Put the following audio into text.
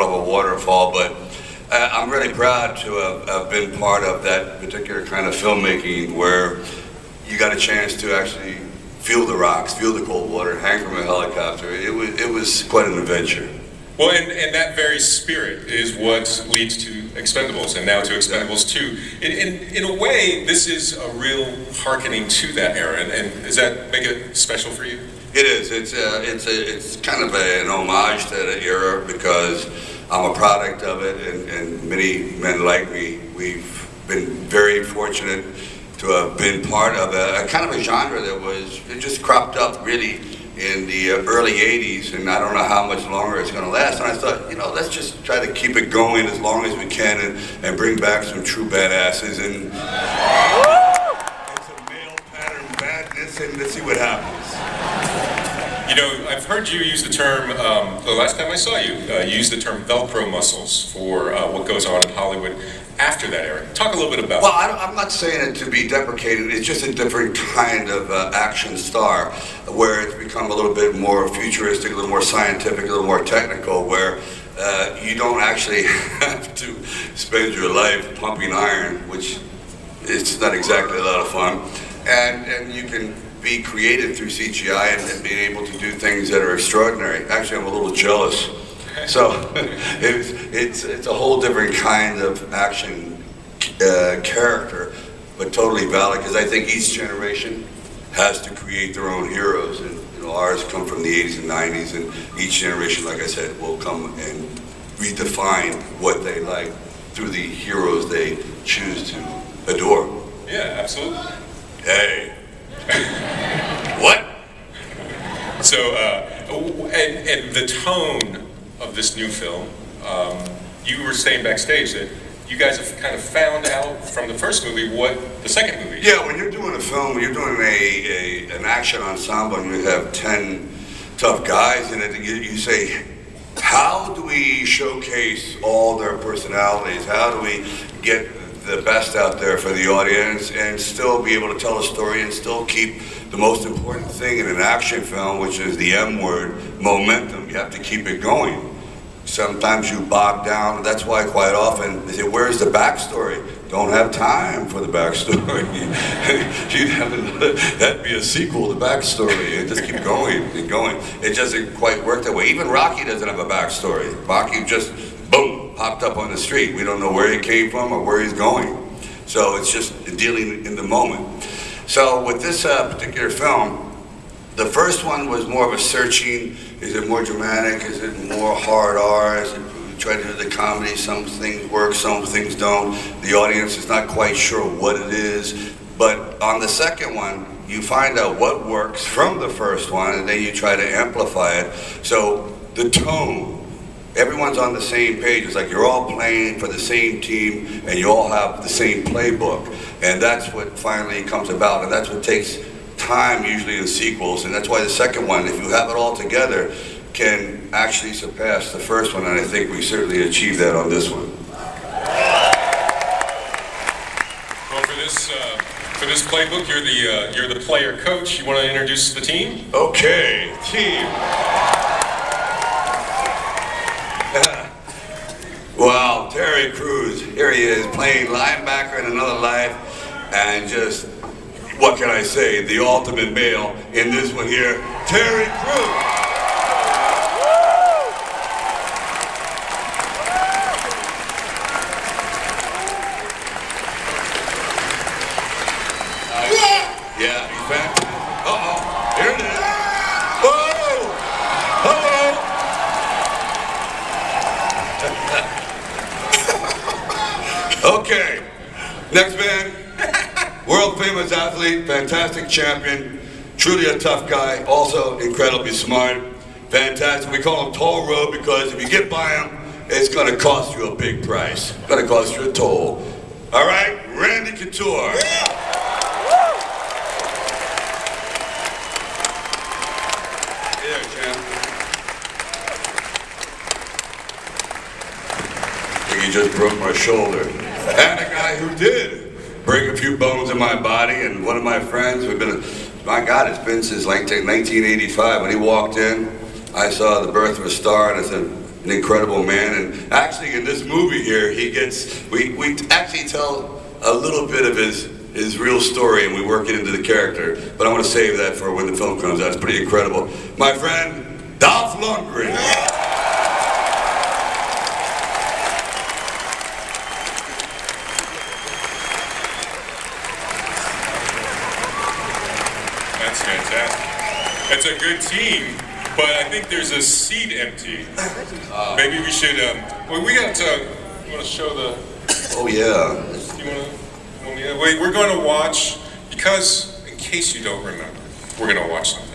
of a waterfall, but I'm really proud to have been part of that particular kind of filmmaking where you got a chance to actually feel the rocks, feel the cold water, hang from a helicopter. It was quite an adventure. Well, and that very spirit is what leads to Expendables, and now to Expendables 2. In a way, this is a real hearkening to that era, and does that make it special for you? It is. It's kind of an homage to that era because I'm a product of it, and many men like me, we've been very fortunate to have been part of a kind of a genre that just cropped up really in the early 80s, and I don't know how much longer it's going to last. And I thought, let's just try to keep it going as long as we can and bring back some true badasses and some male pattern badness, and let's see what happens. I've heard you use the term, the last time I saw you, you used the term Velcro muscles for what goes on in Hollywood after that era. Talk a little bit about that. Well, I'm not saying it to be deprecated. It's just a different kind of action star where it's become a little bit more futuristic, a little more scientific, a little more technical, where you don't actually have to spend your life pumping iron, which it's not exactly a lot of fun, and you can be creative through CGI and being able to do things that are extraordinary. Actually, I'm a little jealous. So it's a whole different kind of action character, but totally valid, because I think each generation has to create their own heroes, and ours come from the 80s and 90s, and each generation, like I said, will come and redefine what they like through the heroes they choose to adore. Yeah, absolutely. Hey. What? So, and the tone of this new film, you were saying backstage that you guys have kind of found out from the first movie what the second movie is. Yeah, when you're doing a film, when you're doing an action ensemble and you have 10 tough guys in it, you say, how do we showcase all their personalities? How do we get the best out there for the audience and still be able to tell a story and still keep the most important thing in an action film, which is the M word, momentum. You have to keep it going. Sometimes you bog down. That's why quite often they say, where's the backstory? Don't have time for the backstory. That'd be a sequel, the backstory. And just keep going and going. It doesn't quite work that way. Even Rocky doesn't have a backstory. Rocky just, boom, popped up on the street. We don't know where he came from or where he's going. So it's just dealing in the moment. So with this particular film, the first one was more of a searching. Is it more dramatic? Is it more hard R? Is it try to do the comedy? Some things work, some things don't. The audience is not quite sure what it is. But on the second one, you find out what works from the first one, and then you try to amplify it. So the tone, everyone's on the same page. It's like you're all playing for the same team, and you all have the same playbook. And that's what finally comes about, and that's what takes time usually in sequels, and that's why the second one, if you have it all together, can actually surpass the first one, and I think we certainly achieved that on this one. Well, for this playbook, you're the player coach. You want to introduce the team? Okay, team. Wow, Terry Crews, here he is playing linebacker in another life, and just, what can I say, the ultimate male in this one here, Terry Crews. Yeah, he's back. Uh-oh, here it is. Whoa! Hello! Okay, next man. World famous athlete, fantastic champion, truly a tough guy, also incredibly smart, fantastic. We call him Toll Road because if you get by him, it's going to cost you a big price. It's going to cost you a toll. All right, Randy Couture. Yeah. Here, champ. I think he just broke my shoulder. And a guy who did break a few bones in my body, and one of my friends who'd been, my God, it's been since like 1985. When he walked in, I saw the birth of a star, and I said, an incredible man. And actually, in this movie here, we actually tell a little bit of his real story, and we work it into the character. But I want to save that for when the film comes out. It's pretty incredible. My friend, Dolph Lundgren. That's fantastic. It's a good team, but I think there's a seat empty. Maybe we should, well, we got to, you want to show the... Oh, yeah. Wait, we're going to watch, because in case you don't remember, we're going to watch something.